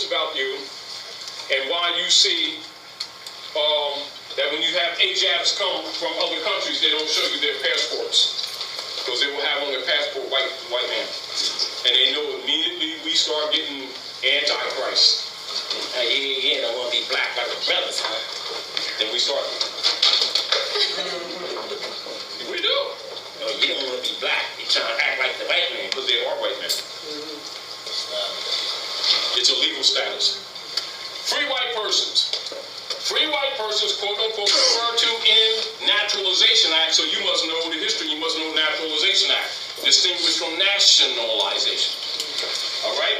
knows about you and why you see that when you have Asiatics come from other countries, they don't show you their passports because they will have on their passport white man, and they know immediately we start getting antichrist. Yeah, don't want to be black like the brothers, huh? Then we start. We do. No, you don't want to be black. You're trying to act like the white man because they are white men. It's a legal status. Free white persons. Free white persons, quote unquote, referred to in Naturalization Act, so you must know the history, you must know Naturalization Act, distinguished from nationalization. All right?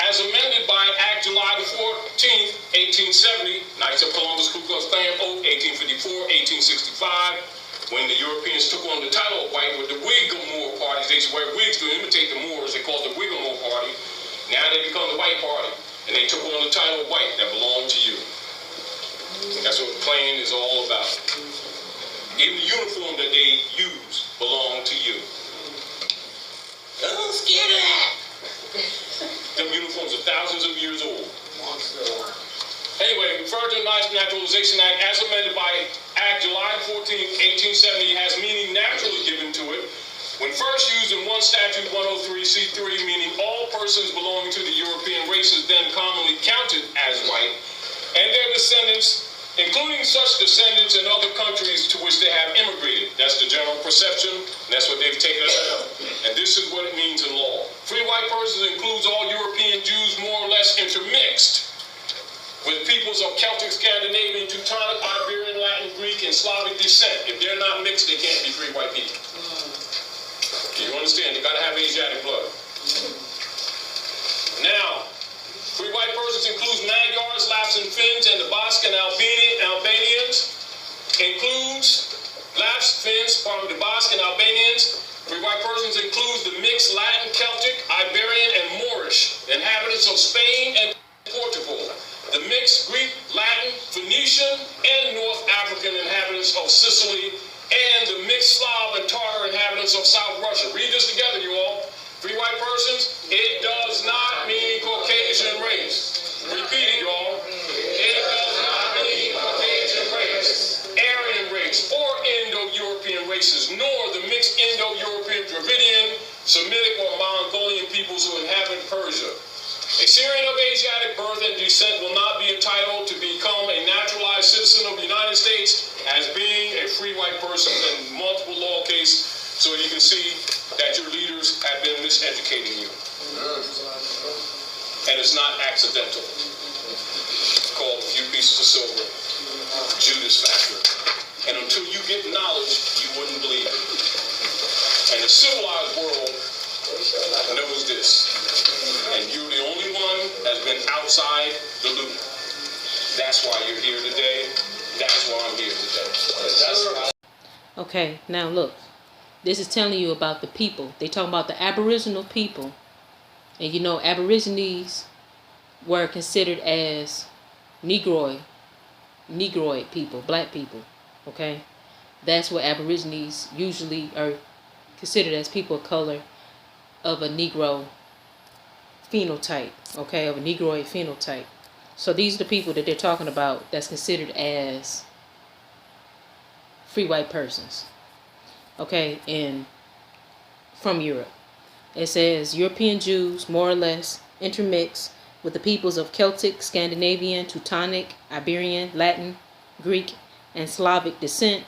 As amended by Act July the 14th, 1870, Knights of Columbus, Ku Klux Klan Oath, 1854, 1865, when the Europeans took on the title of white with the Whig-Moor parties. They used to wear wigs to imitate the Moors. They called it the Whig-Moor party. Now they become the white party, and they took on the title of white that belonged to you. That's what the Klan is all about. Even the uniform that they use belonged to you. Don't scared of that. Them uniforms are thousands of years old. Anyway, referred to the Naturalization Act as amended by Act July 14, 1870 has meaning naturally given to it. When first used in one statute 103C3, meaning all persons belonging to the European races then commonly counted as white, and their descendants, including such descendants in other countries to which they have immigrated. That's the general perception, and that's what they've taken us out. And this is what it means in law. Free white persons includes all European Jews more or less intermixed with peoples of Celtic, Scandinavian, Teutonic, Iberian, Latin, Greek, and Slavic descent. If they're not mixed, they can't be free white people. You understand? You gotta have Asiatic blood. Now, free white persons includes Magyars, Lapps and Finns, and the Basque and Albanians. Includes Lapps, Finns, part of the Basque and Albanians. Free white persons includes the mixed Latin, Celtic, Iberian, and Moorish inhabitants of Spain and Portugal. The mixed Greek, Latin, Phoenician, and North African inhabitants of Sicily, and the mixed Slav and Tartar inhabitants of South Russia. Read this together, you all. Free white persons, it does not mean Caucasian race. Repeat it, y'all. It does not mean Caucasian race, Aryan race, or Indo-European races, nor the mixed Indo-European, Dravidian, Semitic, or Mongolian peoples who inhabit Persia. A Syrian of Asiatic birth and descent will not be entitled to become a naturalized citizen of the United States as being a free white person in multiple law cases, so you can see that your leaders have been miseducating you. And it's not accidental. It's called a few pieces of silver, Judas factor. And until you get knowledge, you wouldn't believe it. And the civilized world knows this. And you're the only one that's been outside the loop. That's why you're here today. That's why I'm here today. Okay, now look. This is telling you about the people. They talk about the Aboriginal people. And you know, Aborigines were considered as Negroid people, black people. Okay? That's what Aborigines usually are considered as people of color of a Negro phenotype. Okay? Of a Negroid phenotype. So these are the people that they're talking about that's considered as free white persons. Okay, and from Europe. It says European Jews more or less intermix with the peoples of Celtic, Scandinavian, Teutonic, Iberian, Latin, Greek, and Slavic descent.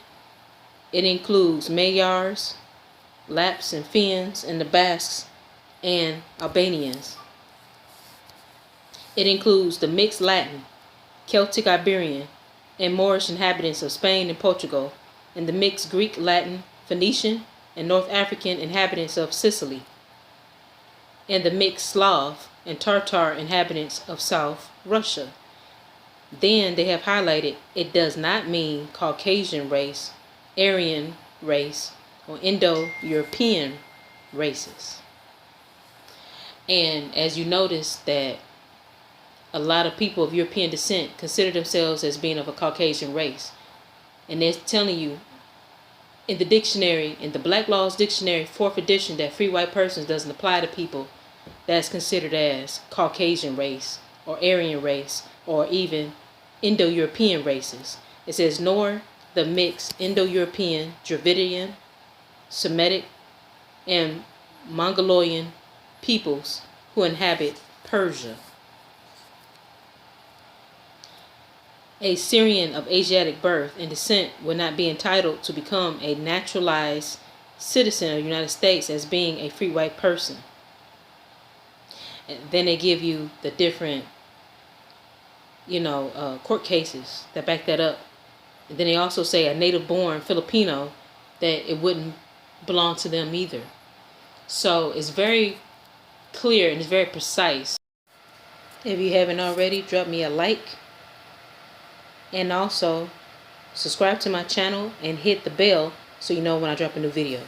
It includes Magyars, Lapps and Finns, and the Basques and Albanians. It includes the mixed Latin, Celtic, Iberian, and Moorish inhabitants of Spain and Portugal, and the mixed Greek, Latin, Phoenician, and North African inhabitants of Sicily, and the mixed Slav and Tartar inhabitants of South Russia. Then they have highlighted it does not mean Caucasian race, Aryan race, or Indo-European races. And as you notice that a lot of people of European descent consider themselves as being of a Caucasian race. And they're telling you in the dictionary, in the Black Laws Dictionary, 4th edition, that free white persons doesn't apply to people that's considered as Caucasian race or Aryan race, or even Indo-European races. It says, nor the mixed Indo-European, Dravidian, Semitic, and Mongolian peoples who inhabit Persia. A Syrian of Asiatic birth and descent would not be entitled to become a naturalized citizen of the United States as being a free white person. And then they give you the different, court cases that back that up. And then they also say a native-born Filipino, that it wouldn't belong to them either. So it's very clear and it's very precise. If you haven't already, drop me a like. And also, subscribe to my channel and hit the bell so you know when I drop a new video.